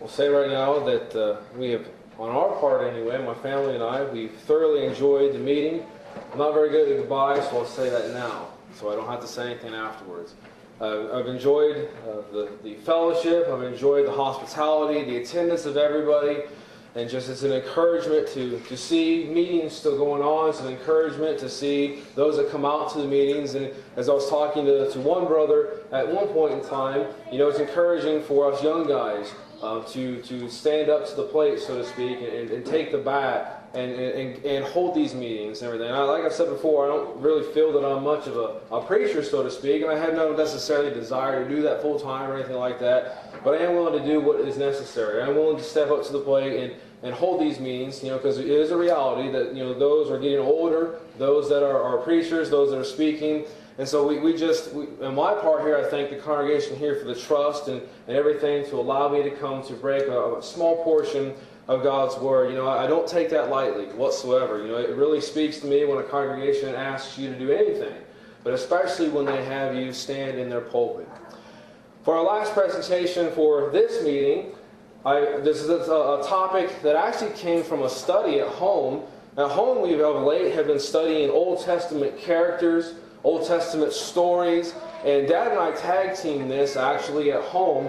I'll say right now that we have, on our part anyway, my family and I, we've thoroughly enjoyed the meeting. I'm not very good at goodbye, so I'll say that now, so I don't have to say anything afterwards. I've enjoyed the fellowship, I've enjoyed the hospitality, the attendance of everybody, and just it's an encouragement to see meetings still going on. It's an encouragement to see those that come out to the meetings. And as I was talking to one brother at one point in time, it's encouraging for us young guys to stand up to the plate, so to speak, and take the bat and hold these meetings and everything. And like I've said before, I don't really feel that I'm much of a preacher, so to speak, and I have no necessarily desire to do that full time or anything like that. But I am willing to do what is necessary. I'm willing to step up to the plate and hold these meetings, because it is a reality that those are getting older, those that are preachers, those that are speaking. And so we on my part here, I thank the congregation here for the trust and everything to allow me to come to break a small portion of God's Word. I don't take that lightly whatsoever. It really speaks to me when a congregation asks you to do anything, but especially when they have you stand in their pulpit. For our last presentation for this meeting, this is a topic that actually came from a study at home. At home, we of late have been studying Old Testament characters, Old Testament stories, and Dad and I tag teamed this actually at home.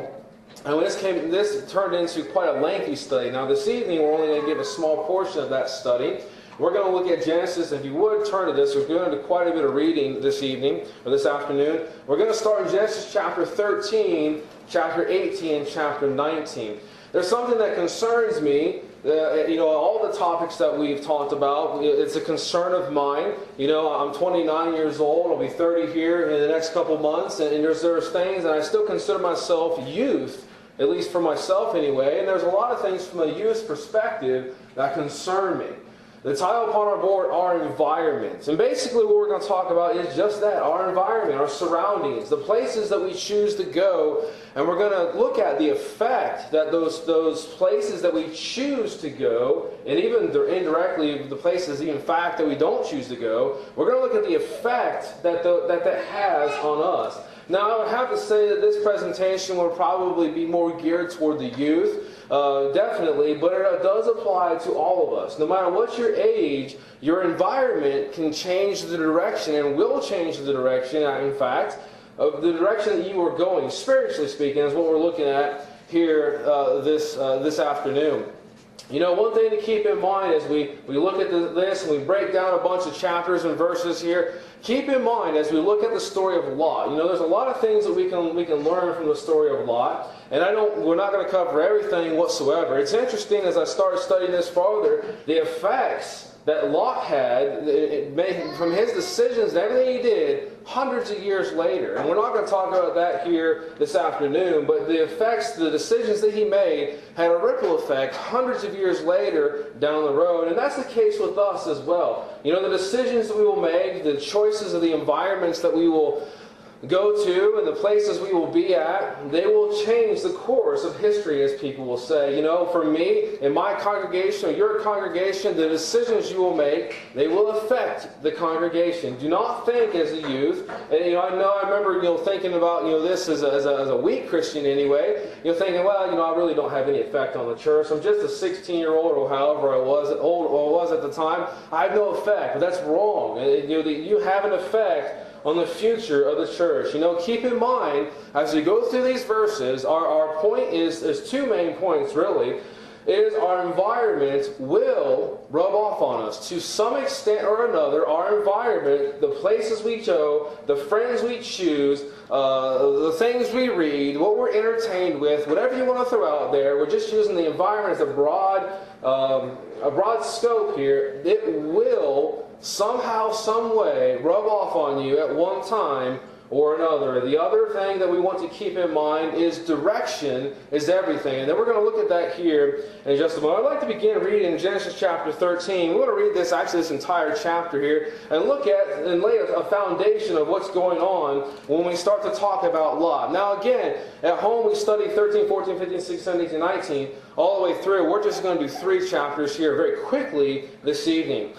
And this turned into quite a lengthy study. Now this evening we're only going to give a small portion of that study. We're going to look at Genesis. If you would turn to this, we're going to do quite a bit of reading this evening, or this afternoon. We're going to start in Genesis chapter 13, chapter 18, and chapter 19. There's something that concerns me. All the topics that we've talked about, it's a concern of mine. I'm 29 years old. I'll be 30 here in the next couple months. And there's things, and I still consider myself youth, at least for myself anyway. And there's a lot of things from a youth perspective that concern me. The title upon our board, our environment. And basically what we're going to talk about is just that, our environment, our surroundings, the places that we choose to go. And we're going to look at the effect that those places that we choose to go, and even indirectly the places, in fact, that we don't choose to go, we're going to look at the effect that has on us. Now, I would have to say that this presentation will probably be more geared toward the youth, definitely, but it does apply to all of us. No matter what your age, your environment can change the direction and will change the direction, in fact, of the direction that you are going, spiritually speaking, is what we're looking at here this afternoon. One thing to keep in mind as we look at this and we break down a bunch of chapters and verses here, keep in mind as we look at the story of Lot, there's a lot of things that we can learn from the story of Lot, and we're not going to cover everything whatsoever. It's interesting as I started studying this further, the effects that Lot had from his decisions and everything he did hundreds of years later. And we're not going to talk about that here this afternoon, but the effects, the decisions that he made had a ripple effect hundreds of years later down the road. And that's the case with us as well. The decisions that we will make, the choices of the environments that we will go to and the places we will be at, they will change the course of history, as people will say. For me, in my congregation or your congregation, the decisions you will make, they will affect the congregation. Do not think as a youth, and I remember thinking about this as a weak Christian anyway, thinking, well, I really don't have any effect on the church. I'm just a 16-year-old or however I was at the time. I have no effect. But that's wrong. You have an effect on the future of the church. Keep in mind, as we go through these verses, our point is, there's two main points really, is our environment will rub off on us. To some extent or another, our environment, the places we go, the friends we choose, the things we read, what we're entertained with, whatever you want to throw out there, we're just using the environment as a broad scope here. It will somehow, some way, rub off on you at one time or another. The other thing that we want to keep in mind is direction is everything. And then we're going to look at that here in just a moment. I'd like to begin reading Genesis chapter 13. We're going to read this entire chapter here and look at and lay a foundation of what's going on when we start to talk about Lot. Now again, at home we studied 13, 14, 15, 16, 17, 18, 19 all the way through. We're just going to do 3 chapters here very quickly this evening.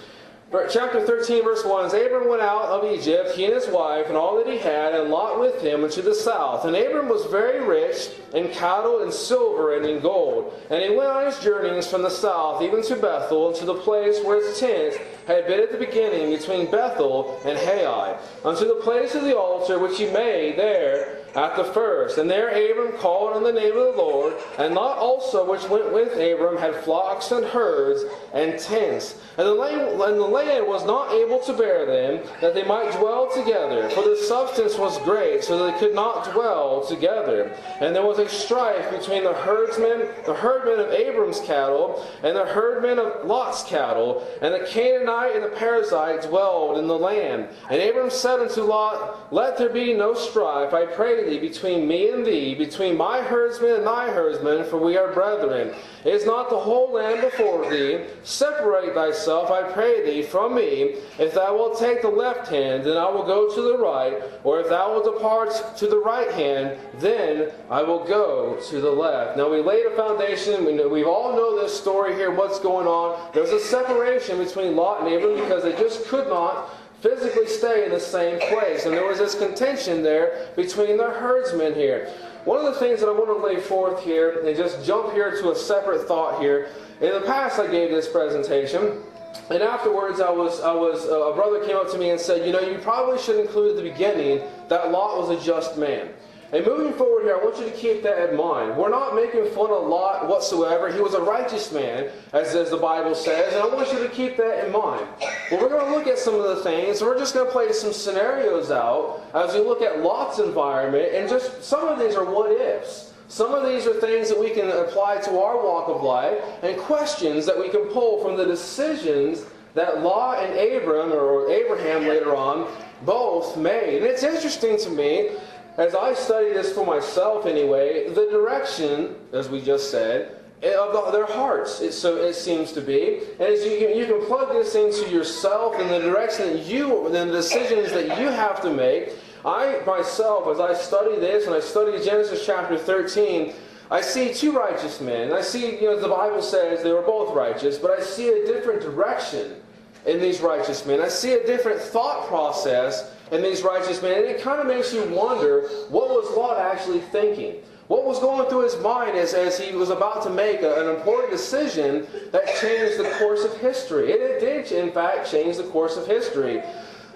Chapter 13, verse 1, as Abram went out of Egypt, he and his wife, and all that he had, and Lot with him, into the south. And Abram was very rich in cattle and silver and in gold. And he went on his journeys from the south, even to Bethel, and to the place where his tent had been at the beginning, between Bethel and Hai, unto the place of the altar which he made there at the first. And there Abram called on the name of the Lord. And Lot also, which went with Abram, had flocks and herds and tents. And the land was not able to bear them, that they might dwell together. For their substance was great, so that they could not dwell together. And there was a strife between the herdmen of Abram's cattle, and the herdmen of Lot's cattle. And the Canaanite and the Perizzite dwelled in the land. And Abram said unto Lot, Let there be no strife, I pray thee, between me and thee, between my herdsmen and thy herdsmen, for we are brethren. Is not the whole land before thee? Separate thyself, I pray thee, from me. If thou wilt take the left hand, then I will go to the right. Or if thou wilt depart to the right hand, then I will go to the left. Now we laid a foundation. We all know this story here, what's going on. There's a separation between Lot and Abram because they just could not physically stay in the same place. And there was this contention there between the herdsmen here. One of the things that I want to lay forth here, and just jump here to a separate thought here. In the past I gave this presentation, and afterwards a brother came up to me and said, you probably should include at the beginning that Lot was a just man. And moving forward here, I want you to keep that in mind. We're not making fun of Lot whatsoever. He was a righteous man, as the Bible says, and I want you to keep that in mind. But we're going to look at some of the things, and we're just going to play some scenarios out as we look at Lot's environment, and just some of these are what-ifs. Some of these are things that we can apply to our walk of life, and questions that we can pull from the decisions that Lot and Abram, or Abraham later on, both made. And it's interesting to me, as I study this for myself anyway, the direction, as we just said, of their hearts, it seems to be. And as you can plug this into yourself and the direction that the decisions that you have to make. I myself, as I study this and I study Genesis chapter 13, I see two righteous men. I see, the Bible says they were both righteous, but I see a different direction in these righteous men. I see a different thought process in these righteous men. And it kind of makes you wonder, what was Lot actually thinking? What was going through his mind as he was about to make an important decision that changed the course of history? And it did, in fact, change the course of history.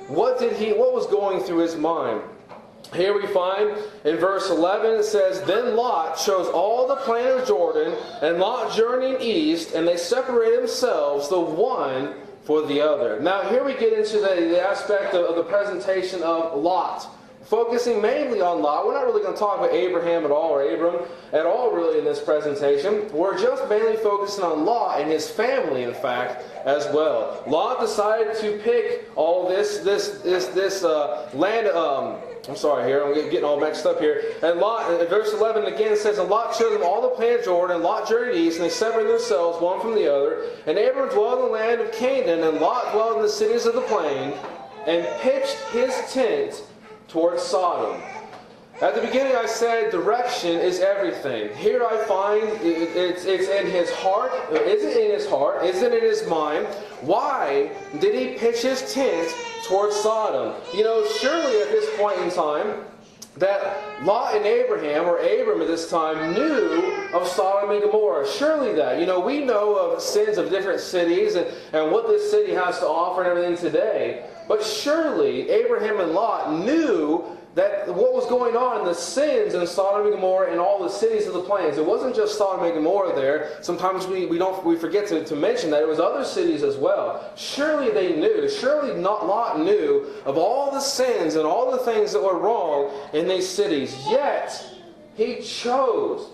What was going through his mind? Here we find in verse 11, it says, Then Lot chose all the plain of Jordan, and Lot journeyed east, and they separated themselves, the one for the other. Now here we get into the aspect of the presentation of Lot. Focusing mainly on Lot. We're not really going to talk about Abraham at all, or Abram at all really in this presentation. We're just mainly focusing on Lot and his family, in fact, as well. Lot decided to pick all this land. I'm sorry here, I'm getting all mixed up here. And Lot, in verse 11 again says, And Lot chose them all the plain of Jordan, and Lot journeyed east, and they separated themselves one from the other. And Abram dwelled in the land of Canaan, and Lot dwelled in the cities of the plain, and pitched his tent towards Sodom. At the beginning I said direction is everything. Here I find it's in his heart. Is it in his heart? Is it in his mind? Why did he pitch his tent towards Sodom? Surely at this point in time that Lot and Abraham, or Abram at this time, knew of Sodom and Gomorrah. Surely that. We know of sins of different cities and what this city has to offer and everything today. But surely Abraham and Lot knew that what was going on, the sins in Sodom and Gomorrah and all the cities of the plains. It wasn't just Sodom and Gomorrah there. Sometimes we forget to mention that it was other cities as well. Surely they knew. Surely Lot knew of all the sins and all the things that were wrong in these cities. Yet he chose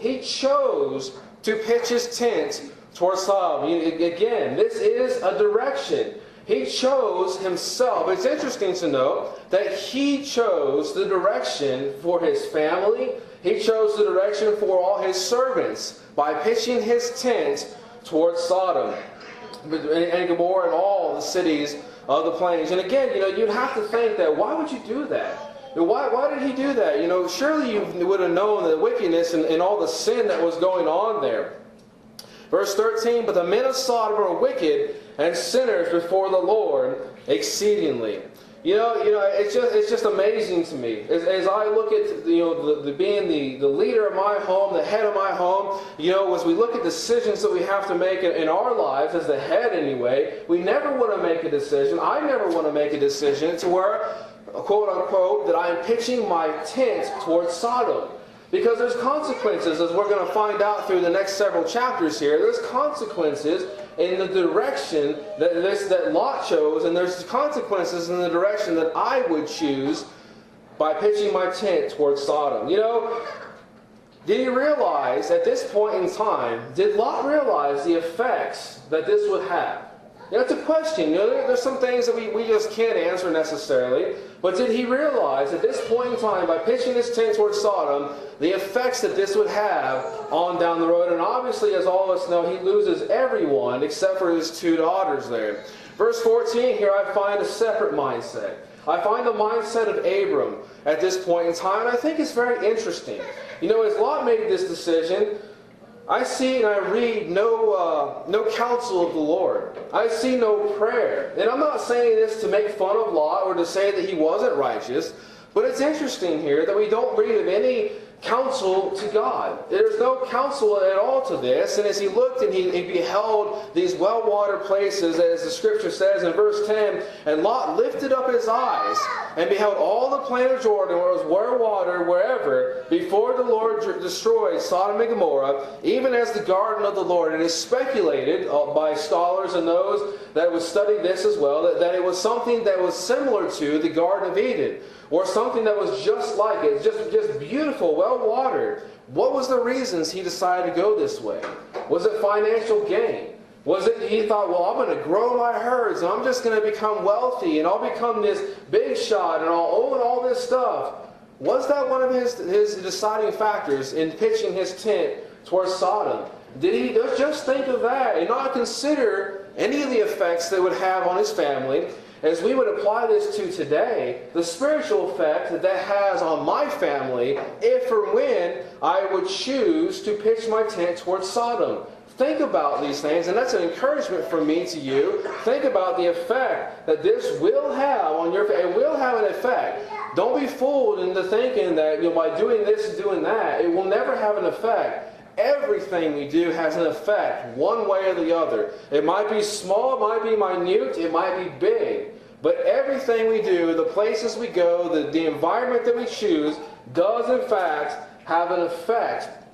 to pitch his tent towards Sodom. Again, this is a direction. He chose himself. It's interesting to note that he chose the direction for his family. He chose the direction for all his servants by pitching his tent towards Sodom and Gomorrah and all the cities of the plains. And again, you'd have to think that, why would you do that? Why did he do that? Surely you would have known the wickedness and all the sin that was going on there. Verse 13, but the men of Sodom are wicked and sinners before the Lord exceedingly. It's just amazing to me as I look at being the leader of my home, the head of my home. As we look at decisions that we have to make in our lives as the head, anyway, we never want to make a decision. I never want to make a decision to where, quote unquote, that I am pitching my tent towards Sodom. Because there's consequences, as we're going to find out through the next several chapters here. There's consequences in the direction that Lot chose, and there's consequences in the direction that I would choose by pitching my tent towards Sodom. Did he realize at this point in time, did Lot realize the effects that this would have? It's a question. There's some things that we just can't answer necessarily. But did he realize at this point in time, by pitching his tent towards Sodom, the effects that this would have on down the road? And obviously, as all of us know, he loses everyone except for his 2 daughters there. Verse 14, here I find a separate mindset. I find the mindset of Abram at this point in time, and I think it's very interesting. As Lot made this decision, I see and I read no counsel of the Lord. I see no prayer. And I'm not saying this to make fun of Lot or to say that he wasn't righteous, but it's interesting here that we don't read of any counsel to God. There's no counsel at all to this. And as he looked and he beheld these well-watered places, as the scripture says in verse 10, and Lot lifted up his eyes and beheld all the plain of Jordan, where it was well water wherever, before the Lord destroyed Sodom and Gomorrah, even as the garden of the Lord. And it's speculated by scholars and those that would study this as well, that it was something that was similar to the Garden of Eden, or something that was just like it, just beautiful, well-watered. What was the reasons he decided to go this way? Was it financial gain? Was it he thought, well, I'm going to grow my herds, and I'm just going to become wealthy, and I'll become this big shot, and I'll own all this stuff? Was that one of his deciding factors in pitching his tent towards Sodom? Did he just think of that and not consider any of the effects that it would have on his family? As we would apply this to today, the spiritual effect that has on my family if or when I would choose to pitch my tent towards Sodom. Think about these things, and that's an encouragement from me to you. Think about the effect that this will have on your family. It will have an effect. Don't be fooled into thinking that by doing this and doing that, it will never have an effect. Everything we do has an effect, one way or the other. It might be small, it might be minute, it might be big. But everything we do, the places we go, the environment that we choose, does in fact have an effect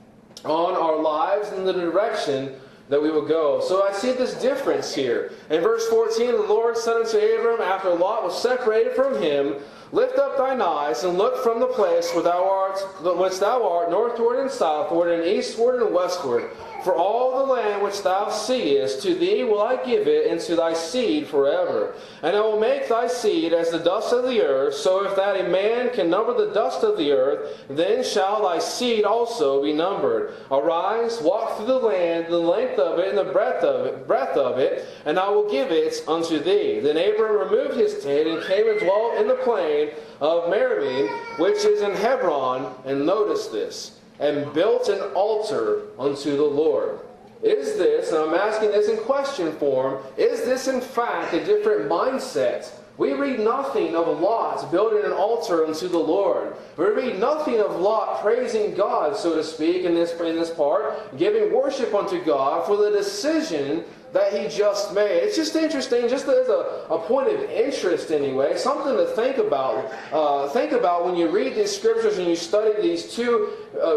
on our lives and the direction that we will go. So I see this difference here. In verse 14, the Lord said unto Abram, after Lot was separated from him, lift up thine eyes and look from the place which thou art, northward and southward, and eastward and westward. For all the land which thou seest, to thee will I give it, and to thy seed forever. And I will make thy seed as the dust of the earth, so if that a man can number the dust of the earth, then shall thy seed also be numbered. Arise, walk through the land, the length of it and the breadth of it, and I will give it unto thee. Then Abram removed his tent, and came and dwelt in the plain of Merimim, which is in Hebron, and notice this, and built an altar unto the Lord. Is this, and I'm asking this in question form, is this in fact a different mindset? We read nothing of Lot building an altar unto the Lord. We read nothing of Lot praising God, so to speak, in this part, giving worship unto God for the decision that he just made. It's just interesting, just as a point of interest anyway, something to think about. Think about when you read these scriptures and you study these two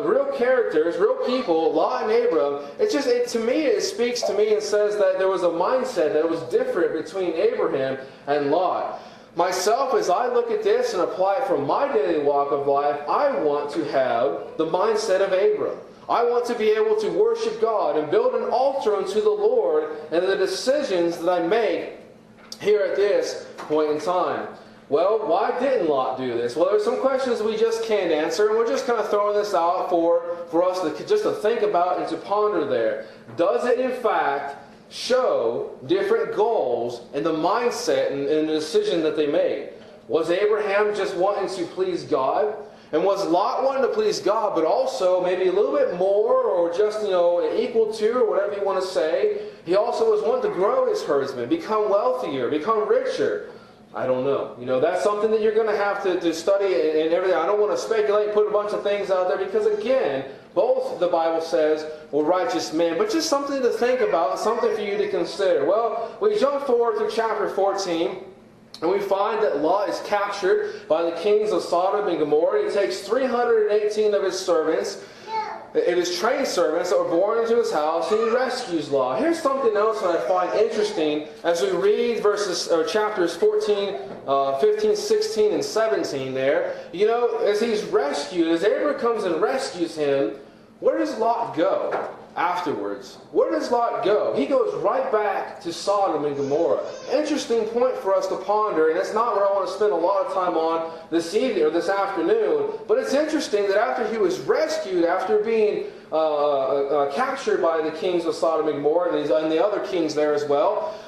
real characters, real people, Lot and Abram. To me, it speaks to me and says that there was a mindset that was different between Abraham and Lot. Myself, as I look at this and apply it from my daily walk of life, I want to have the mindset of Abram. I want to be able to worship God and build an altar unto the Lord and the decisions that I make here at this point in time. Well, why didn't Lot do this? Well, there's some questions we just can't answer, and we're just kind of throwing this out for us to think about and to ponder there. Does it, in fact, show different goals in the mindset and the decision that they made? Was Abraham just wanting to please God? And was Lot wanting to please God, but also maybe a little bit more, or just, equal to, or whatever you want to say? He also was wanting to grow his herdsmen, become wealthier, become richer. I don't know. That's something that you're going to have to study and everything. I don't want to speculate, put a bunch of things out there, because again, both the Bible says, righteous men, but just something to think about, something for you to consider. Well, we jump forward to chapter 14. And we find that Lot is captured by the kings of Sodom and Gomorrah. He takes 318 of his servants, his trained servants that were born into his house, and he rescues Lot. Here's something else that I find interesting as we read chapters 14, 15, 16, and 17 there. As he's rescued, as Abraham comes and rescues him, where does Lot go afterwards? Where does Lot go? He goes right back to Sodom and Gomorrah. Interesting point for us to ponder, and it's not where I want to spend a lot of time on this evening or this afternoon, but it's interesting that after he was rescued, after being captured by the kings of Sodom and Gomorrah and the other kings there as well,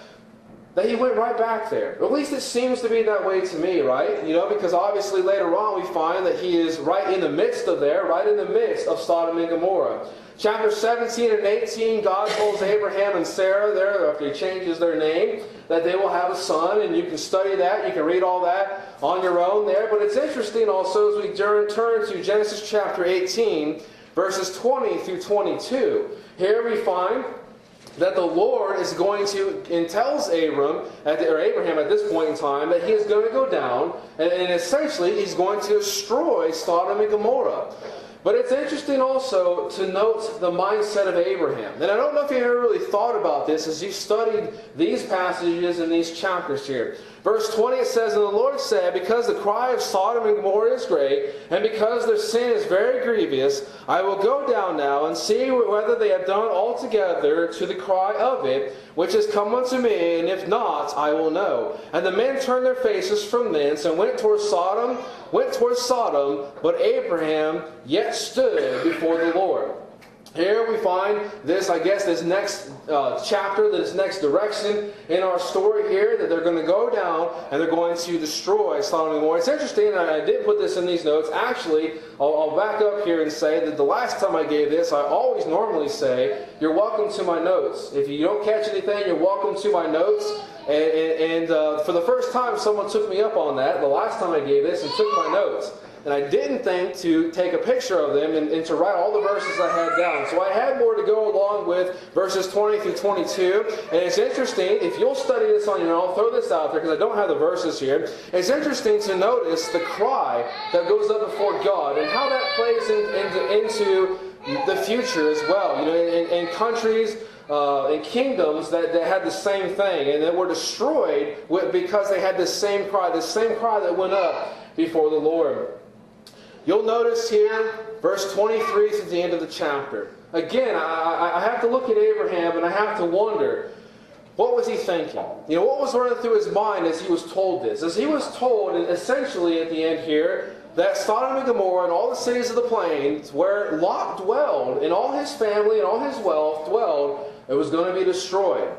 that he went right back there. Or at least it seems to be that way to me, right? Because obviously later on we find that he is right in the midst of Sodom and Gomorrah. Chapter 17 and 18, God tells Abraham and Sarah there, after he changes their name, that they will have a son, and you can study that, you can read all that on your own there. But it's interesting also as we turn to Genesis chapter 18, verses 20 through 22. Here we find that the Lord is going to, and tells Abraham at this point in time, that he is going to go down, and essentially he's going to destroy Sodom and Gomorrah. But it's interesting also to note the mindset of Abraham. And I don't know if you ever really thought about this as you studied these passages and these chapters here. Verse 20 it says, "And the Lord said, because the cry of Sodom and Gomorrah is great, and because their sin is very grievous, I will go down now and see whether they have done altogether to the cry of it, which has come unto me, and if not, I will know. And the men turned their faces from thence, and went towards Sodom, but Abraham yet stood before the Lord." Here we find this next chapter, this next direction in our story here, that they're going to go down and they're going to destroy Sodom and Gomorrah. It's interesting, and I did put this in these notes. Actually, I'll back up here and say that the last time I gave this, I always normally say, "You're welcome to my notes." If you don't catch anything, you're welcome to my notes. And for the first time, someone took me up on that the last time I gave this and took my notes. And I didn't think to take a picture of them and to write all the verses I had down. So I had more to go along with verses 20 through 22. And it's interesting, if you'll study this on your own, I'll throw this out there because I don't have the verses here. It's interesting to notice the cry that goes up before God and how that plays into the future as well. In countries and kingdoms that had the same thing and that were destroyed because they had this same cry that went up before the Lord. You'll notice here, verse 23 is at the end of the chapter. Again, I have to look at Abraham and I have to wonder, what was he thinking? What was running through his mind as he was told this? As he was told, and essentially at the end here, that Sodom and Gomorrah and all the cities of the plains where Lot dwelled, and all his family and all his wealth dwelled, it was going to be destroyed.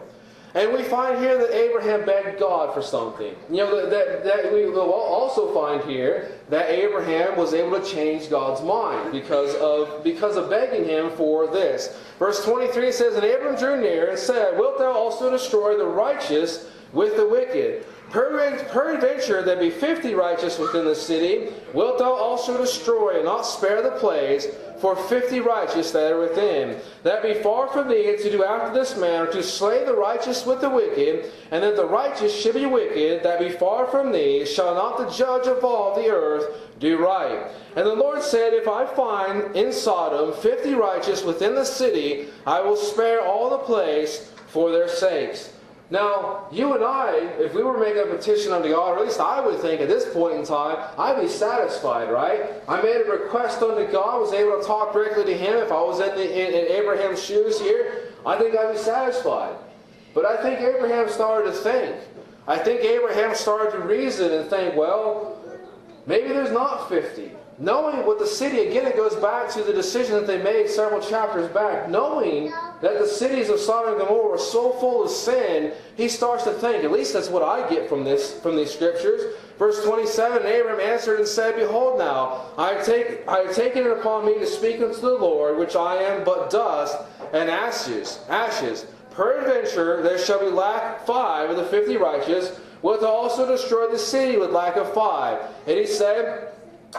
And we find here that Abraham begged God for something. That we will also find here that Abraham was able to change God's mind because of begging him for this. Verse 23 says, "And Abraham drew near and said, Wilt thou also destroy the righteous with the wicked? Peradventure there be 50 righteous within the city. Wilt thou also destroy and not spare the place for 50 righteous that are within? That be far from thee to do after this manner, to slay the righteous with the wicked, and that the righteous should be wicked. That be far from thee. Shall not the judge of all the earth do right? And the Lord said, If I find in Sodom 50 righteous within the city, I will spare all the place for their sakes." Now, you and I, if we were making a petition unto God, or at least I would think at this point in time, I'd be satisfied, right? I made a request unto God, was able to talk directly to Him. If I was in Abraham's shoes here, I think I'd be satisfied. But I think Abraham started to think. I think Abraham started to reason and think, well, maybe there's not 50. Knowing what the city, again it goes back to the decision that they made several chapters back, knowing that the cities of Sodom and Gomorrah were so full of sin, he starts to think, at least that's what I get from these scriptures, Verse 27, Abram answered and said, Behold now, I have taken it upon me to speak unto the Lord, which I am but dust and ashes. Peradventure there shall be lack 5 of the 50 righteous, wilt also destroy the city with lack of 5. And he said,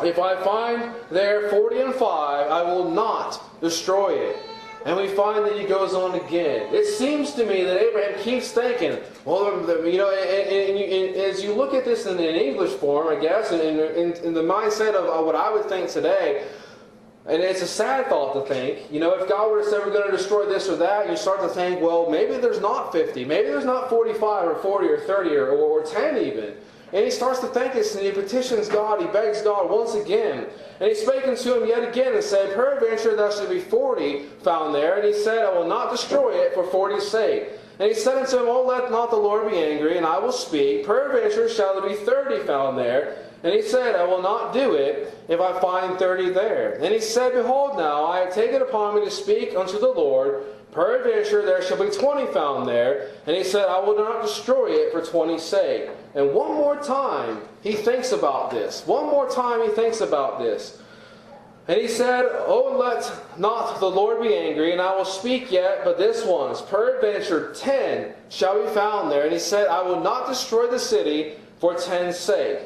If I find there 40 and 5, I will not destroy it. And we find that he goes on again. It seems to me that Abraham keeps thinking, well, you know, and as you look at this in an English form, I guess, in the mindset of what I would think today, and it's a sad thought to think, you know, if God were to say we're going to destroy this or that, you start to think, well, maybe there's not 50, maybe there's not 45 or 40 or 30 or 10 even. And he starts to think this, and he petitions God, he begs God once again. And he spake unto him yet again, and said, Peradventure there shall be 40 found there. And he said, I will not destroy it for 40's sake. And he said unto him, Oh, let not the Lord be angry, and I will speak. Peradventure shall there be 30 found there. And he said, I will not do it, if I find 30 there. And he said, Behold now, I have taken upon me to speak unto the Lord. Peradventure there shall be 20 found there. And he said, I will not destroy it for 20's sake. And one more time he thinks about this. One more time he thinks about this. And he said, Oh, let not the Lord be angry, and I will speak yet, but this once. Peradventure 10 shall be found there. And he said, I will not destroy the city for 10's sake.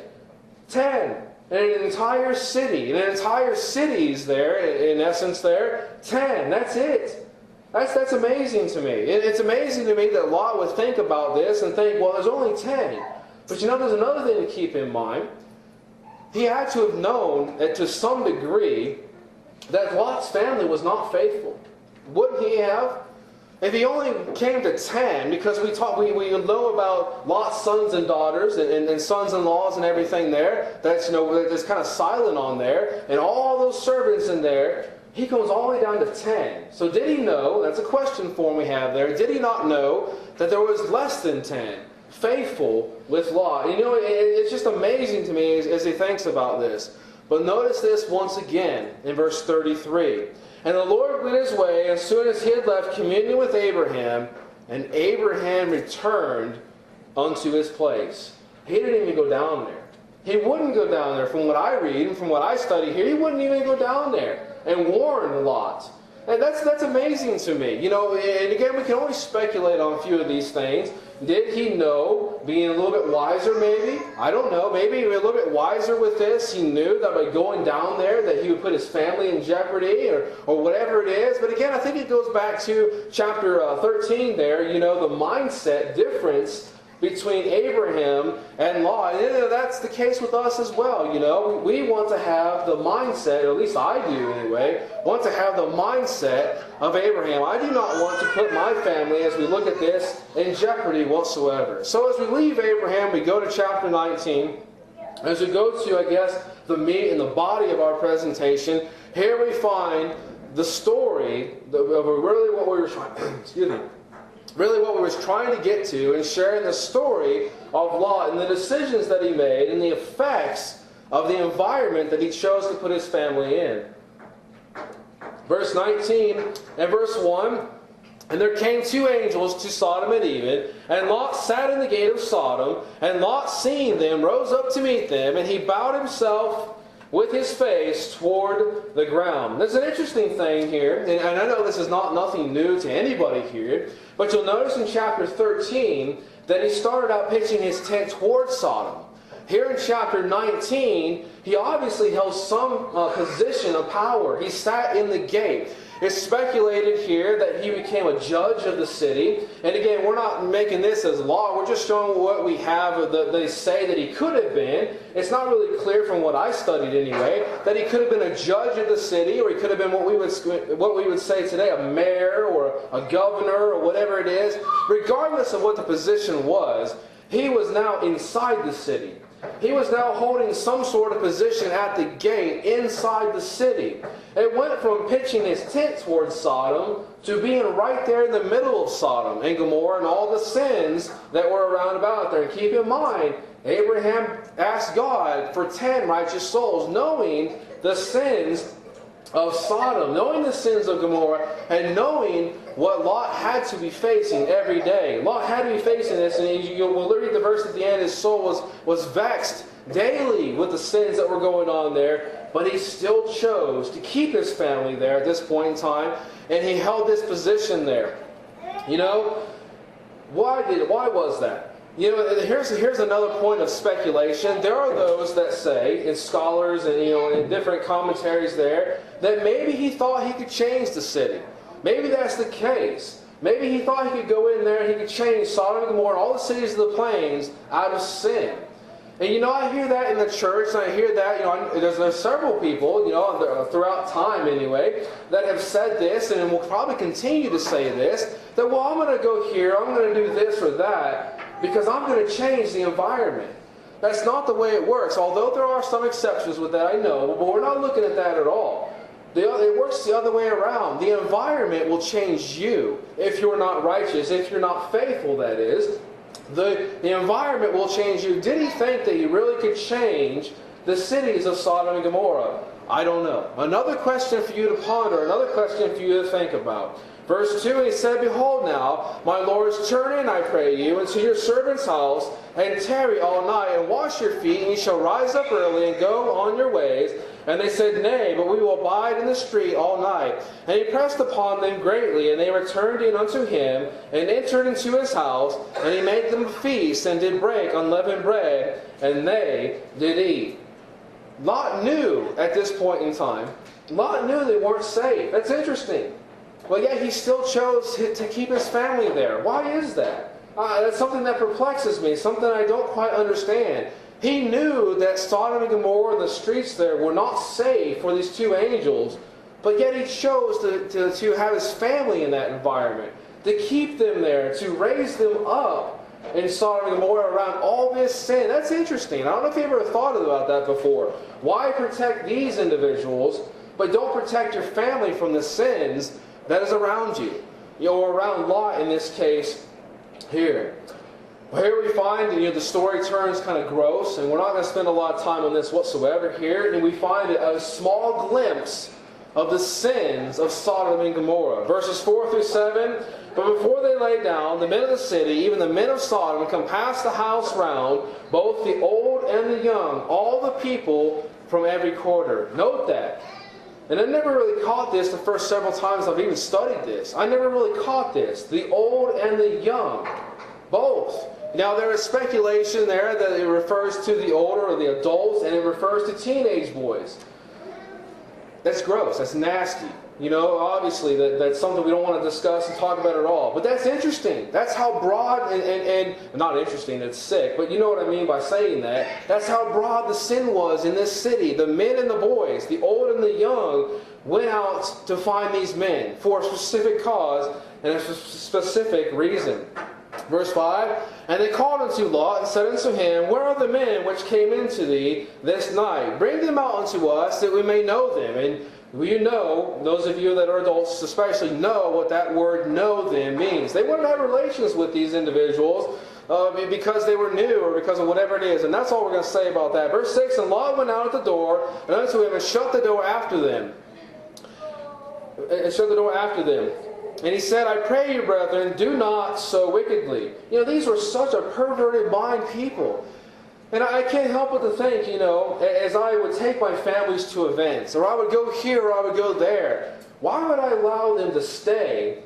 10. And an entire city. And an entire city's there, in essence there. 10. That's it. That's amazing to me. It's amazing to me that Lot would think about this and think, well, there's only 10. But you know, there's another thing to keep in mind. He had to have known, to some degree, that Lot's family was not faithful. Wouldn't he have? If he only came to 10, because we know about Lot's sons and daughters and sons-in-laws and everything there, that's kind of silent on there, and all those servants in there, he goes all the way down to 10. So did he know, that's a question form we have there, did he not know that there was less than 10 faithful with Lot? And you know, it's just amazing to me as he thinks about this. But notice this once again in verse 33. And the Lord went his way as soon as he had left communion with Abraham, and Abraham returned unto his place. He didn't even go down there. He wouldn't go down there. From what I read and from what I study here, he wouldn't even go down there and warn Lot. And that's amazing to me. You know, and again, we can only speculate on a few of these things. Did he know, being a little bit wiser maybe? I don't know. Maybe a little bit wiser with this. He knew that by going down there that he would put his family in jeopardy or whatever it is. But again, I think it goes back to chapter 13 there. You know, the mindset difference between Abraham and Lot. And that's the case with us as well. You know, we want to have the mindset, or at least I do anyway, want to have the mindset of Abraham. I do not want to put my family, as we look at this, in jeopardy whatsoever. So as we leave Abraham, we go to chapter 19. As we go to, I guess, the meat and the body of our presentation, here we find the story of really what we were trying, really what we was trying to get to, and sharing the story of Lot and the decisions that he made and the effects of the environment that he chose to put his family in. Verse 19 and verse 1, And there came 2 angels to Sodom and even, and Lot sat in the gate of Sodom, and Lot, seeing them, rose up to meet them, and he bowed himself with his face toward the ground. There's an interesting thing here, and I know this is nothing new to anybody here, but you'll notice in chapter 13 that he started out pitching his tent towards Sodom. Here in chapter 19, he obviously held some position of power. He sat in the gate. It's speculated here that he became a judge of the city. And again, we're not making this as law. We're just showing what we have that they say that he could have been. It's not really clear from what I studied anyway, that he could have been a judge of the city, or he could have been what we would say today, a mayor or a governor or whatever it is. Regardless of what the position was, he was now inside the city. He was now holding some sort of position at the gate inside the city. It went from pitching his tent towards Sodom to being right there in the middle of Sodom and Gomorrah and all the sins that were around about there. And keep in mind, Abraham asked God for 10 righteous souls, knowing the sins of Sodom, knowing the sins of Gomorrah, and knowing what Lot had to be facing every day. Lot had to be facing this, and we'll read the verse at the end. His soul was vexed daily with the sins that were going on there, but he still chose to keep his family there at this point in time, and he held this position there. You know, why was that? You know, here's another point of speculation. There are those that say, and scholars and in different commentaries there, that maybe he thought he could change the city. Maybe that's the case. Maybe he thought he could go in there and he could change Sodom and Gomorrah, all the cities of the plains, out of sin. And I hear that in the church, and I hear that, there's several people, throughout time anyway, that have said this, and will probably continue to say this, that, well, I'm going to go here, I'm going to do this or that, because I'm going to change the environment. That's not the way it works. Although there are some exceptions with that, I know, but we're not looking at that at all. It works the other way around. The environment will change you if you're not righteous, if you're not faithful, that is. The environment will change you. Did he think that he really could change the cities of Sodom and Gomorrah? I don't know. Another question for you to ponder, another question for you to think about. Verse 2, he said, Behold now, my lords, turn in, I pray you, into your servant's house, and tarry all night, and wash your feet, and ye shall rise up early, and go on your ways. And they said, Nay, but we will abide in the street all night. And he pressed upon them greatly, and they returned in unto him, and entered into his house, and he made them a feast, and did break unleavened bread, and they did eat. Lot knew at this point in time, Lot knew they weren't saved. That's interesting. But yet he still chose to keep his family there. Why is that? That's something that perplexes me, something I don't quite understand. He knew that Sodom and Gomorrah and the streets there were not safe for these two angels, but yet he chose to have his family in that environment, to keep them there, to raise them up in Sodom and Gomorrah around all this sin. That's interesting. I don't know if you ever thought about that before. Why protect these individuals, but don't protect your family from the sins that is around you? Or around Lot in this case here. Well, here we find the story turns kind of gross, and we're not going to spend a lot of time on this whatsoever here. And we find a small glimpse of the sins of Sodom and Gomorrah. Verses 4 through 7. But before they lay down, the men of the city, even the men of Sodom, come past the house round, both the old and the young, all the people from every quarter. Note that. And I never really caught this the first several times I've even studied this. I never really caught this. The old and the young. Both. Now there is speculation there that it refers to the older or the adults, and it refers to teenage boys. That's gross. That's nasty. Obviously that's something we don't want to discuss and talk about at all. But that's interesting. That's how broad and not interesting, it's sick, but you know what I mean by saying that. That's how broad the sin was in this city. The men and the boys, the old and the young, went out to find these men for a specific cause and a specific reason. Verse 5, And they called unto Lot, and said unto him, Where are the men which came into thee this night? Bring them out unto us, that we may know them. And those of you that are adults especially know what that word know them means. They wanted to have relations with these individuals because they were new or because of whatever it is. And that's all we're going to say about that. Verse 6, And Lot went out at the door, and unto him, and shut the door after them. And he said, I pray you, brethren, do not so wickedly. These were such a perverted mind people. And I can't help but to think, as I would take my families to events, or I would go here or I would go there, why would I allow them to stay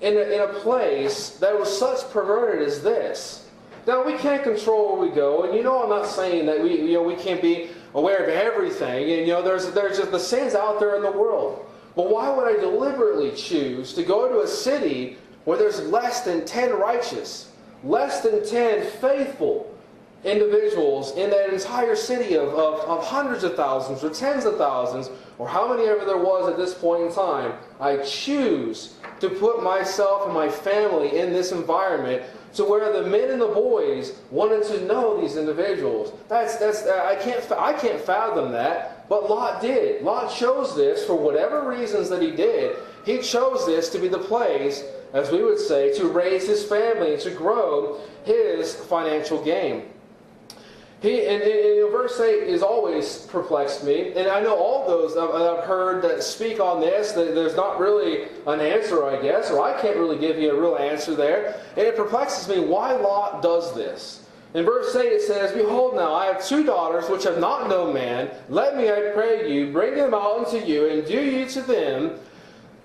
in a place that was such perverted as this? Now, we can't control where we go, and I'm not saying that we can't be aware of everything. And there's just the sins out there in the world. But why would I deliberately choose to go to a city where there's less than 10 righteous, less than 10 faithful individuals in that entire city of hundreds of thousands or tens of thousands, or how many ever there was at this point in time? I choose to put myself and my family in this environment to where the men and the boys wanted to know these individuals. I can't fathom that. But Lot did. Lot chose this for whatever reasons that he did. He chose this to be the place, as we would say, to raise his family and to grow his financial gain. Verse 8 has always perplexed me, and I know all those that I've heard that speak on this, that there's not really an answer, I guess, or I can't really give you a real answer there. And it perplexes me why Lot does this. In verse 8 it says, Behold now, I have 2 daughters which have not known man. Let me, I pray you, bring them out unto you, and do you to them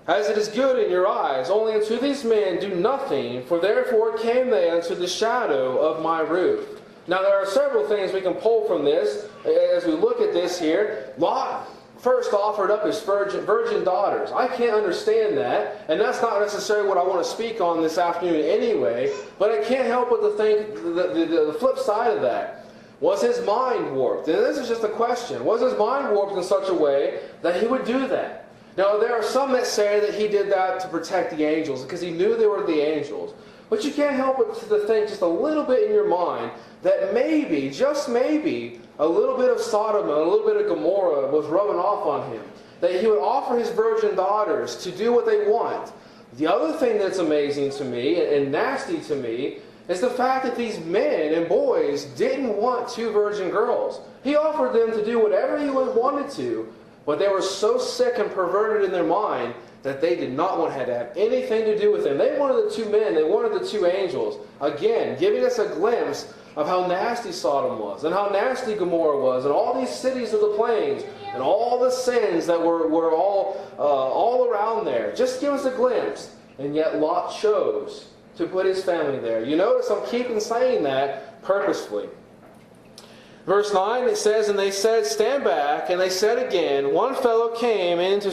as it is good in your eyes. Only unto these men do nothing, for therefore came they unto the shadow of my roof. Now there are several things we can pull from this as we look at this here. Lot first offered up his virgin daughters. I can't understand that, and that's not necessarily what I want to speak on this afternoon anyway, but I can't help but to think the flip side of that. Was his mind warped? And this is just a question. Was his mind warped in such a way that he would do that? Now, there are some that say that he did that to protect the angels, because he knew they were the angels. But you can't help but to think just a little bit in your mind that maybe, just maybe, a little bit of Sodom and a little bit of Gomorrah was rubbing off on him. That he would offer his virgin daughters to do what they want. The other thing that's amazing to me and nasty to me is the fact that these men and boys didn't want 2 virgin girls. He offered them to do whatever he wanted to, but they were so sick and perverted in their mind that they did not want to have anything to do with him. They wanted the 2 men, they wanted the 2 angels. Again, giving us a glimpse of how nasty Sodom was, and how nasty Gomorrah was, and all these cities of the plains, and all the sins that were all around there. Just give us a glimpse. And yet Lot chose to put his family there. You notice I'm keeping saying that purposefully. Verse 9, it says, And they said, Stand back. And they said again, This one fellow came into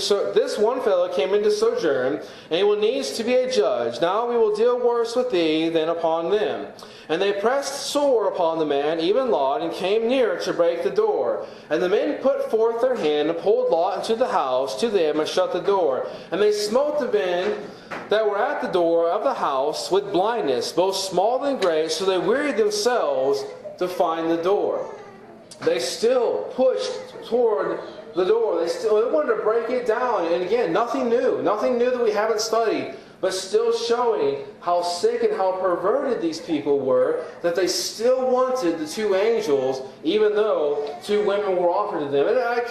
sojourn, and he will needs to be a judge. Now we will deal worse with thee than upon them. And they pressed sore upon the man, even Lot, and came near to break the door. And the men put forth their hand, and pulled Lot into the house to them, and shut the door. And they smote the men that were at the door of the house with blindness, both small and great, so they wearied themselves to find the door. They still pushed toward the door. They wanted to break it down. And again, nothing new that we haven't studied, but still showing how sick and how perverted these people were, that they still wanted the 2 angels, even though 2 women were offered to them. And I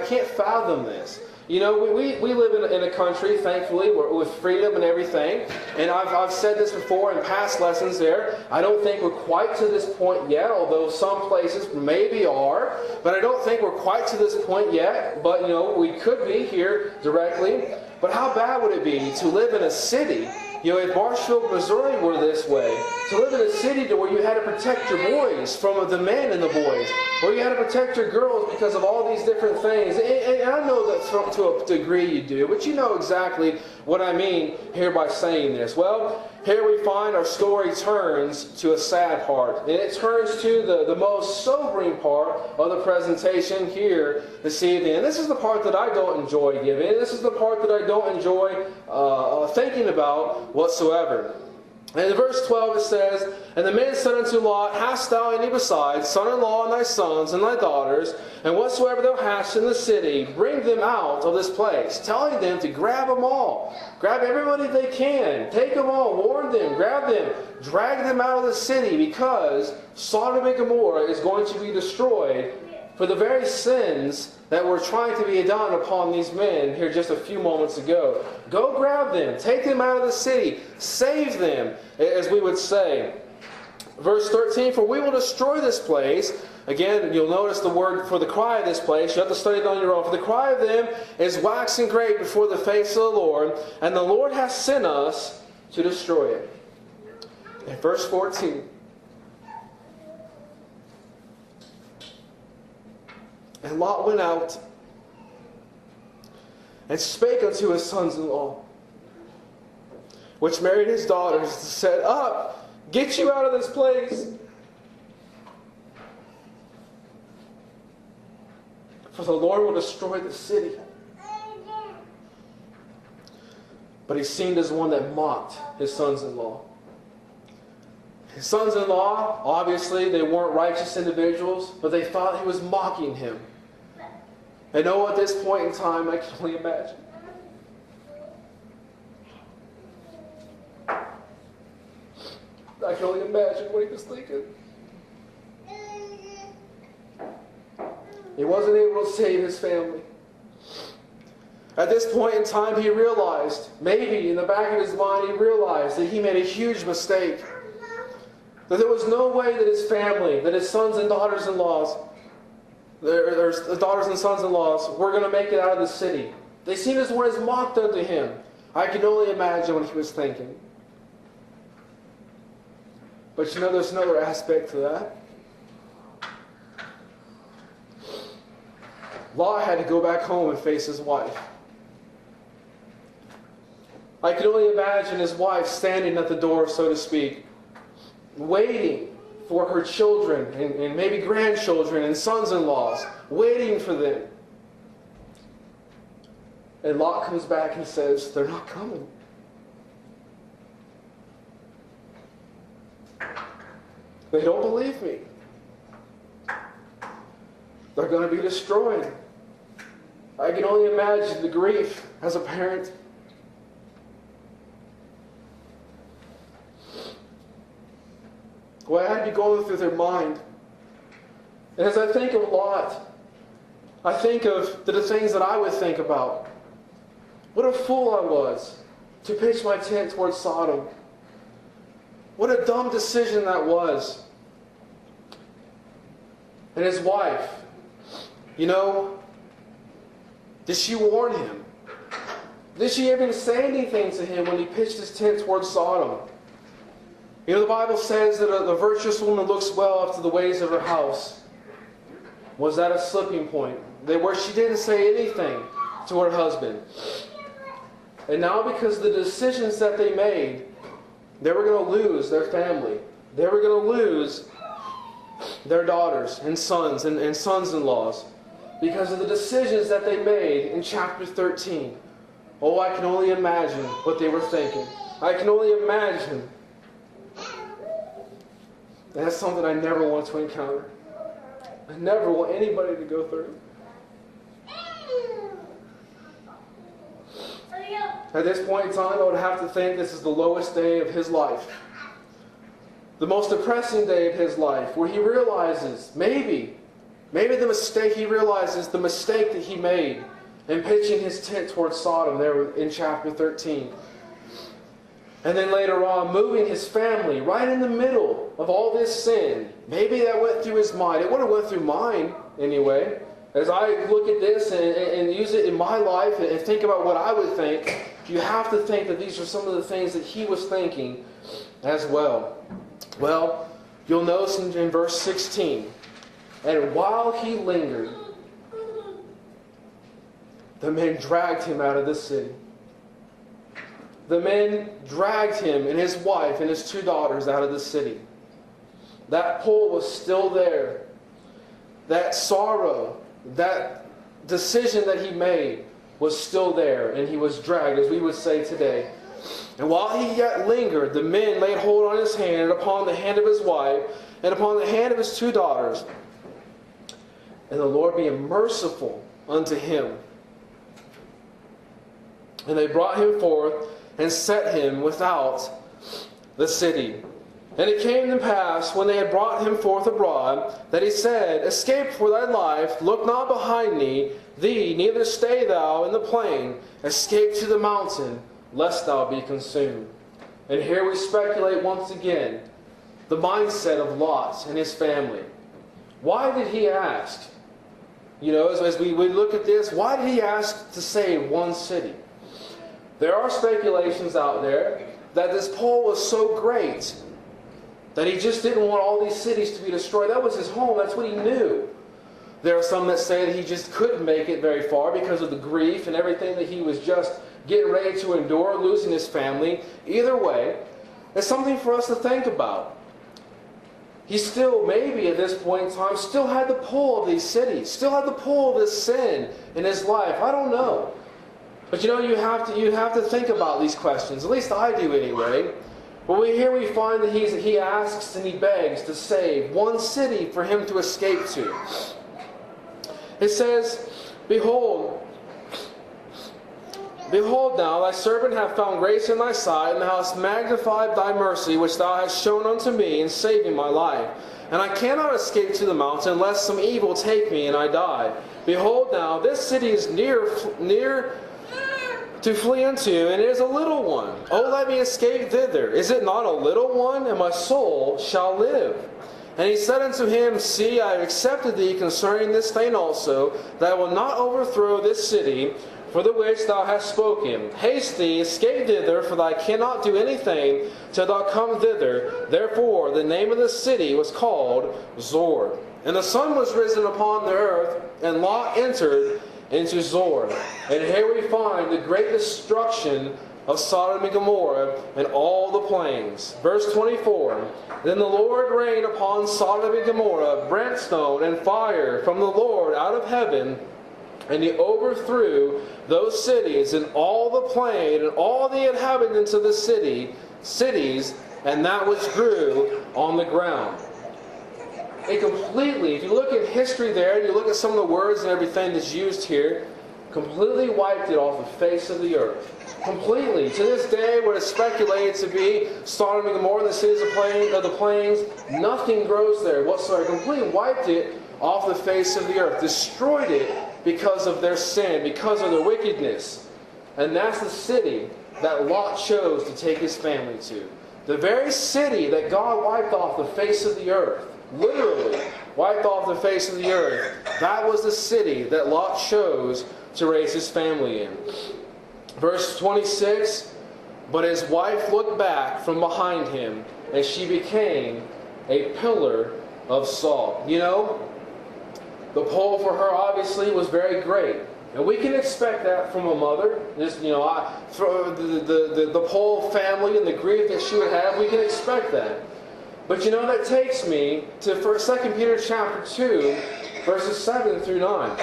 can't fathom this. You know, we live in a country, thankfully, with freedom and everything. And I've said this before in past lessons there. I don't think we're quite to this point yet, although some places maybe are. But I don't think we're quite to this point yet. But, you know, we could be here directly. But how bad would it be to live in a city, you know, if Marshfield, Missouri were this way, to live in a city to where you had to protect your boys from the men and the boys, or you had to protect your girls because of all these different things. And I know that to a degree you do, but you know exactly what I mean here by saying this. Well, here we find our story turns to a sad part. And it turns to the most sobering part of the presentation here this evening. And this is the part that I don't enjoy giving. This is the part that I don't enjoy thinking about whatsoever. And in verse 12 it says, And the men said unto Lot, Hast thou any besides, son-in-law and thy sons and thy daughters, and whatsoever thou hast in the city, bring them out of this place, telling them to grab them all. Grab everybody they can. Take them all. Warn them. Grab them. Drag them out of the city, because Sodom and Gomorrah is going to be destroyed for the very sins that were trying to be done upon these men here just a few moments ago. Go grab them. Take them out of the city. Save them, as we would say. Verse 13, For we will destroy this place. Again, you'll notice the word for the cry of this place. You have to study it on your own. For the cry of them is waxing great before the face of the Lord, and the Lord hath sent us to destroy it. In verse 14, And Lot went out and spake unto his sons-in-law, which married his daughters, and said, Up, get you out of this place, for the Lord will destroy the city. But he seemed as one that mocked his sons-in-law. His sons-in-law, obviously, they weren't righteous individuals, but they thought he was mocking him. And know at this point in time, I can only imagine. I can only imagine what he was thinking. He wasn't able to save his family. At this point in time, he realized, maybe in the back of his mind, he realized that he made a huge mistake. That there was no way that his family, that his sons and daughters-in-laws, their daughters and sons-in-laws were going to make it out of the city. They seen his one as mocked unto him. I can only imagine what he was thinking. But you know, there's another aspect to that. Lot had to go back home and face his wife. I can only imagine his wife standing at the door, so to speak, waiting for her children and maybe grandchildren and sons-in-laws, waiting for them. And Lot comes back and says, they're not coming. They don't believe me. They're going to be destroyed. I can only imagine the grief as a parent. What had to be going through their mind. And as I think of Lot, I think of the things that I would think about. What a fool I was to pitch my tent towards Sodom. What a dumb decision that was. And his wife, you know, did she warn him? Did she even say anything to him when he pitched his tent towards Sodom? You know, the Bible says that the virtuous woman looks well after the ways of her house. Was that a slipping point? Where she didn't say anything to her husband. And now because of the decisions that they made, they were going to lose their family. They were going to lose their daughters and sons and sons-in-laws because of the decisions that they made in chapter 13. Oh, I can only imagine what they were thinking. I can only imagine. That's something I never want to encounter. I never want anybody to go through. At this point in time, I would have to think this is the lowest day of his life. The most depressing day of his life, where he realizes, maybe the mistake that he made in pitching his tent towards Sodom there in chapter 13. And then later on, moving his family right in the middle of all this sin. Maybe that went through his mind. It would have went through mine anyway. As I look at this and use it in my life and think about what I would think, you have to think that these are some of the things that he was thinking as well. Well, you'll notice in verse 16, and while he lingered, the men dragged him out of the city. The men dragged him and his wife and his 2 daughters out of the city. That pole was still there. That sorrow, that decision that he made was still there, and he was dragged, as we would say today. And while he yet lingered, the men laid hold on his hand, and upon the hand of his wife, and upon the hand of his 2 daughters. And the Lord being merciful unto him. And they brought him forth, and set him without the city. And it came to pass, when they had brought him forth abroad, that he said, Escape for thy life, look not behind thee, neither stay thou in the plain, escape to the mountain, lest thou be consumed. And here we speculate once again, the mindset of Lot and his family. Why did he ask? You know, as we look at this, why did he ask to save one city? There are speculations out there that this pole was so great that he just didn't want all these cities to be destroyed. That was his home. That's what he knew. There are some that say that he just couldn't make it very far because of the grief and everything that he was just getting ready to endure, losing his family. Either way, it's something for us to think about. He still, maybe at this point in time, still had the pull of these cities, still had the pull of this sin in his life. I don't know. But you know, you have to think about these questions. At least I do anyway. But here we find that he asks and he begs to save one city for him to escape to. It says, Behold now, thy servant hath found grace in thy sight, and thou hast magnified thy mercy, which thou hast shown unto me in saving my life. And I cannot escape to the mountain, lest some evil take me and I die. Behold now, this city is near to flee unto, and it is a little one. Oh, let me escape thither. Is it not a little one? And my soul shall live. And he said unto him, See, I have accepted thee concerning this thing also, that I will not overthrow this city, for the which thou hast spoken. Haste thee, escape thither, for thou cannot do anything till thou come thither. Therefore the name of the city was called Zor. And the sun was risen upon the earth, and Lot entered into Zor. And here we find the great destruction of Sodom and Gomorrah and all the plains. Verse 24, Then the Lord rained upon Sodom and Gomorrah brimstone and fire from the Lord out of heaven, and he overthrew those cities and all the plain and all the inhabitants of the cities, and that which grew on the ground. It completely, if you look at history there, and you look at some of the words and everything that's used here, completely wiped it off the face of the earth. Completely. To this day, what is speculated to be Sodom and Gomorrah, the cities of the plains, nothing grows there whatsoever. Completely wiped it off the face of the earth. Destroyed it because of their sin, because of their wickedness. And that's the city that Lot chose to take his family to. The very city that God wiped off the face of the earth, literally wiped off the face of the earth, that was the city that Lot chose to raise his family in. Verse 26, But his wife looked back from behind him, and she became a pillar of salt. You know, the pull for her obviously was very great. And we can expect that from a mother. This, the Pole family and the grief that she would have, we can expect that. But you know, that takes me to 2 Peter chapter 2, verses 7 through 9.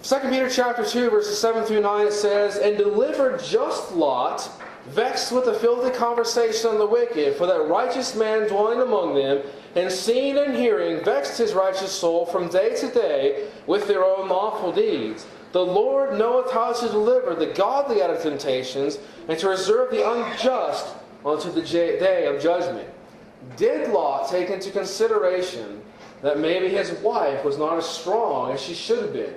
2 Peter chapter 2, verses 7 through 9, it says, And delivered just Lot, vexed with the filthy conversation of the wicked, for that righteous man dwelling among them, and seeing and hearing, vexed his righteous soul from day to day with their own lawful deeds. The Lord knoweth how to deliver the godly out of temptations, and to reserve the unjust unto the day of judgment. Did Lot take into consideration that maybe his wife was not as strong as she should have been?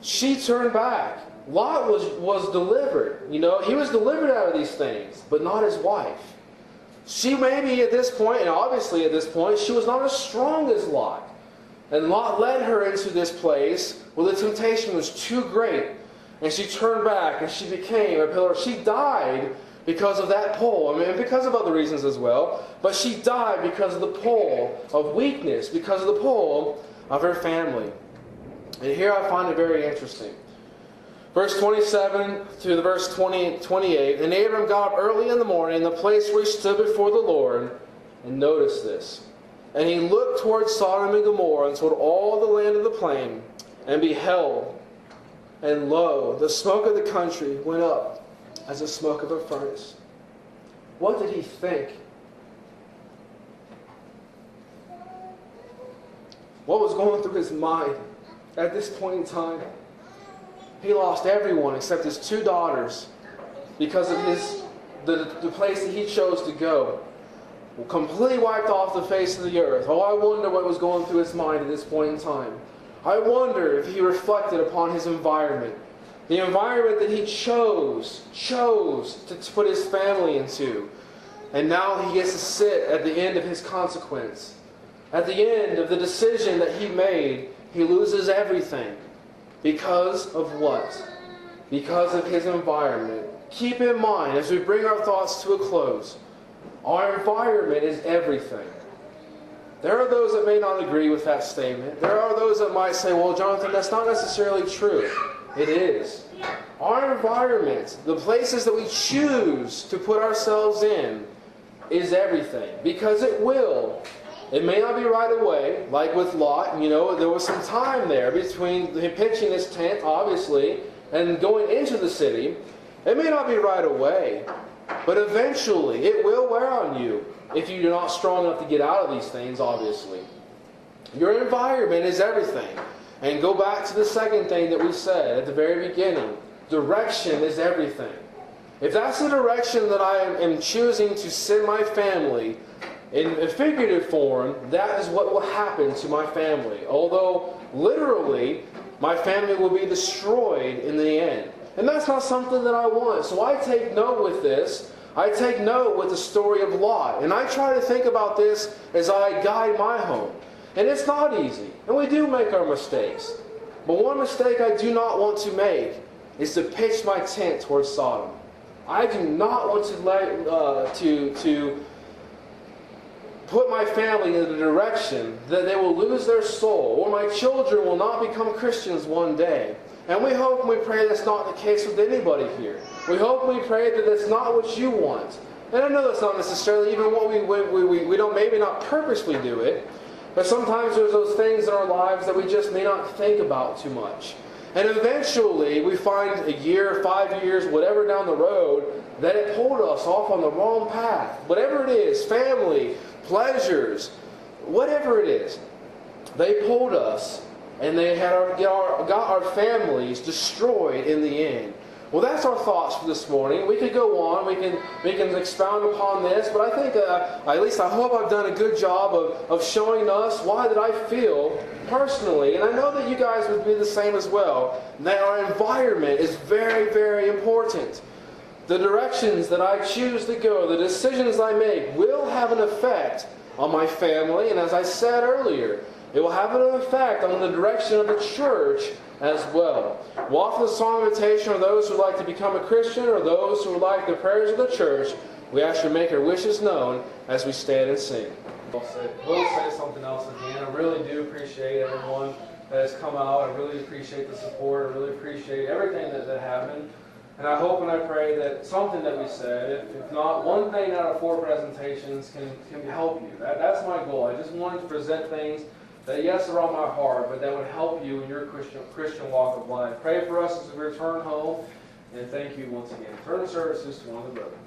She turned back. Lot was delivered. You know, he was delivered out of these things, but not his wife. She maybe at this point, and obviously at this point, she was not as strong as Lot. And Lot led her into this place where the temptation was too great. And she turned back and she became a pillar. She died because of that pull. I mean, because of other reasons as well. But she died because of the pull of weakness, because of the pull of her family. And here I find it very interesting. Verse 27 through the verse 28. And Abram got up early in the morning in the place where he stood before the Lord. And notice this. And he looked toward Sodom and Gomorrah and toward all the land of the plain. And beheld, and lo, the smoke of the country went up as the smoke of a furnace. What did he think? What was going through his mind at this point in time? He lost everyone except his two daughters because of the place that he chose to go. Completely wiped off the face of the earth. Oh, I wonder what was going through his mind at this point in time. I wonder if he reflected upon his environment. The environment that he chose to put his family into. And now he gets to sit at the end of his consequence. At the end of the decision that he made, he loses everything. Because of what? Because of his environment. Keep in mind, as we bring our thoughts to a close, our environment is everything. There are those that may not agree with that statement. There are those that might say, well, Jonathan, that's not necessarily true. It is. Our environment, the places that we choose to put ourselves in, is everything. Because it will. It may not be right away, like with Lot. You know, there was some time there between him pitching his tent, obviously, and going into the city. It may not be right away, but eventually it will wear on you if you're not strong enough to get out of these things, obviously. Your environment is everything. And go back to the second thing that we said at the very beginning. Direction is everything. If that's the direction that I am choosing to send my family, in a figurative form, that is what will happen to my family. Although, literally, My family will be destroyed in the end. And that's not something that I want. So I take note with this. I take note with the story of Lot. And I try to think about this as I guide my home. And it's not easy. And we do make our mistakes. But one mistake I do not want to make is to pitch my tent towards Sodom. I do not want to put my family in the direction that they will lose their soul, or my children will not become Christians one day. And we hope and we pray that's not the case with anybody here. We hope and we pray that that's not what you want. And I know that's not necessarily even what we don't, maybe not purposely do it, but sometimes there's those things in our lives that we just may not think about too much. And eventually we find a year, 5 years, whatever down the road, that it pulled us off on the wrong path. Whatever it is, family, pleasures, whatever it is, they pulled us and they had got our families destroyed in the end. Well, that's our thoughts for this morning. We could go on, we can expound upon this, but I think, at least I hope I've done a good job of showing us why that I feel personally, and I know that you guys would be the same as well, that our environment is very, very important. The directions that I choose to go, the decisions I make, will have an effect on my family, and as I said earlier, it will have an effect on the direction of the church as well. We'll offer the song invitation of those who would like to become a Christian or those who would like the prayers of the church. We ask you to make our wishes known as we stand and sing. We'll say something else again. I really do appreciate everyone that has come out. I really appreciate the support. I really appreciate everything that happened. And I hope and I pray that something that we said, if not one thing out of 4 presentations, can help you. That's my goal. I just wanted to present things that, yes, are on my heart, but that would help you in your Christian walk of life. Pray for us as we return home, and thank you once again. Turn the services to one of the brothers.